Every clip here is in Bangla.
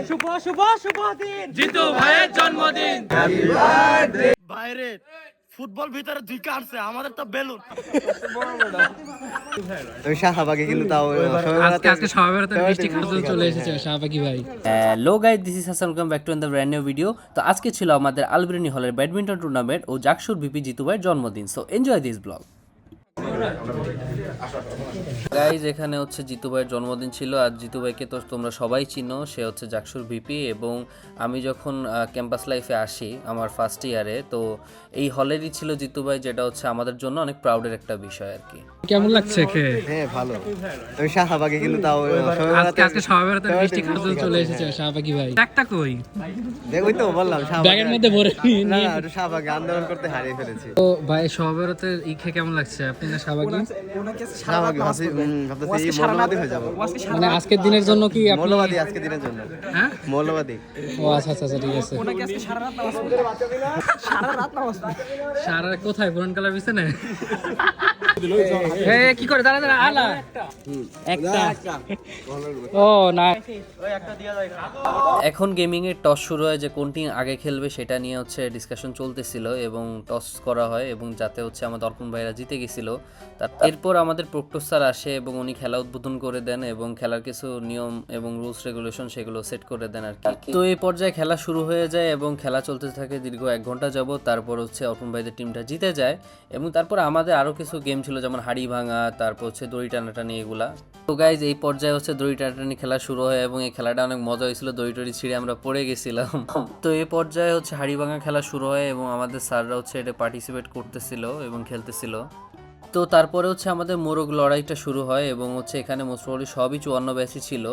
শুভ শুভ শুভ দিন জিতু ভাইয়ের জন্মদিন। বাইরে ফুটবল ভিতরে দুই কাটছে, আমাদের তো বেলুন। আমি শাহবাগে কিন্তু তাও আজকে সবাই মিষ্টি খাওয়াতে চলে এসেছে শাহবাগি ভাই। Hello guys, this is Hasan, welcome back to the brand new video. তো আজকে ছিল আমাদের আলবেনি হলের ব্যাডমিন্টন টুর্নামেন্ট ও জাকসুর ভিপি জিতু ভাইয়ের জন্মদিন। So enjoy this blog. Guys, এখানে হচ্ছে জিতু ভাইয়ের জন্মদিন ছিল। আর জিতু ভাইকে তো তোমরা সবাই চিনো, সে হচ্ছে জাকসুর ভিপি। এবং আমি যখন ক্যাম্পাস লাইফে আসি আমার ফার্স্ট ইয়ারে, তো এই হলেরই ছিল জিতু ভাই, যেটা হচ্ছে আমাদের জন্য অনেক প্রাউডের একটা বিষয় আর কি। কেমন লাগছে খেয়ে? হ্যাঁ ভালো। আমি শাহবাগে কিন্তু তাও আজকে সবাই মিষ্টি খাওয়াতে চলে এসেছে শাহবাগি ভাই। একটা কই দেখোই তো বললাম ব্যাগের মধ্যে ভরে না শাহবাগে আন্দোলন করতে হারিয়ে ফেলেছি। তো ভাই সবাইতে এই খেয়ে কেমন লাগছে? আপনি না শাহবাগি? শাহবাগে ভাবতেছি এই মৌলবাদী হয়ে যাবো। মানে আজকের দিনের জন্য কি আপনি? মৌলবাদী আজকের দিনের জন্য। হ্যাঁ, মৌলবাদী। ও আচ্ছা আচ্ছা ঠিক আছে। সারা রাত কোথায়? পুরান কালার বিছানে? এই কি করে? দাঁড়া দাঁড়া আলা একটা। ও না, এখন গেমিং এর টস শুরু হয়, যে কোন টিম আগে খেলবে সেটা নিয়ে হচ্ছে ডিসকাশন চলতেছিল এবং টস করা হয়, এবং যাতে হচ্ছে আমাদের অর্পণ ভাইরা জিতে গেছিল। এরপর আমাদের প্রক্টর স্যার আসে এবং উনি খেলা উদ্বোধন করে দেন এবং খেলার কিছু নিয়ম এবং রুলস রেগুলেশন সেগুলো সেট করে দেন আর কি। তো এই পর্যায়ে খেলা শুরু হয়ে যায় এবং খেলা চলতে থাকে দীর্ঘ 1 ঘন্টা যাবত। তারপর হচ্ছে অর্পণ ভাইদের টিমটা জিতে যায় এবং তারপর আমাদের আরও কিছু গেম ছিল, যেমন হাড়ি ভাঙা, তারপর হচ্ছে দড়ি টানাটানি, এগুলা। তো গাইজ, এই পর্যায়ে হচ্ছে দড়ি টানাটানি খেলা শুরু হয় এবং এই খেলাটা অনেক মজা হয়েছিল। দড়ি টড়ি ছিঁড়ে আমরা পড়ে গেছিলাম। তো এই পর্যায়ে হচ্ছে হাড়ি ভাঙা খেলা শুরু হয় এবং আমাদের স্যাররা হচ্ছে এটা পার্টিসিপেট করতেছিল এবং খেলতেছিল। তো তারপরে হচ্ছে আমাদের মোরগ লড়াইটা শুরু হয় এবং হচ্ছে এখানে মোস্ট প্রবাবলি সবই 54 ব্যাচই ছিল।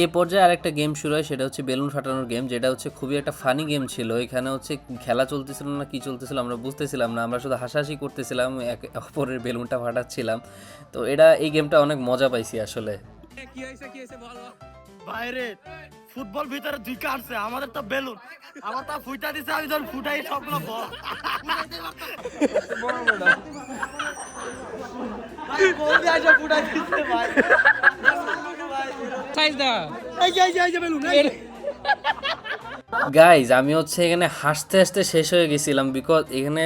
এ পর্যায়ে আরেকটা গেম শুরু হয়, সেটা হচ্ছে বেলুন ফাটানোর গেম, যেটা হচ্ছে খুবই একটা ফানি গেম ছিল। এখানে হচ্ছে খেলা চলতেছিল না কি চলতেছিল আমরা বুঝতেছিলাম না, আমরা শুধু হাসাহাসি করতেছিলাম, এক অপরের বেলুনটা ফাটাচ্ছিলাম। তো এই গেমটা অনেক মজা পাইছি আসলে। বাইরে ফুটবল ভিতরে দুই কাটছে, আমাদের তো বেলুন। আমার তো ফুটা দিছে, আমি যখন ফুটাই সবগুলো বল। গাইজ, আমি হচ্ছে এখানে হাসতে হাসতে শেষ হয়ে গেছিলাম, বিকজ এখানে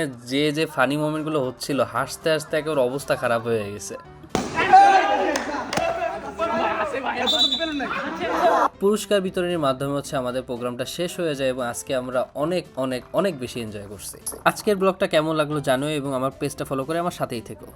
যে ফানি মোমেন্টগুলো হচ্ছিল, হাসতে হাসতে একেবারে অবস্থা খারাপ হয়ে গেছে। পুরস্কার বিতরণের মাধ্যমে হচ্ছে আমাদের প্রোগ্রামটা শেষ হয়ে যায় এবং আজকে আমরা অনেক অনেক অনেক বেশি এনজয় করছি। আজকের ব্লগটা কেমন লাগলো জানো এবং আমার পেজটা ফলো করে আমার সাথেই থেকো।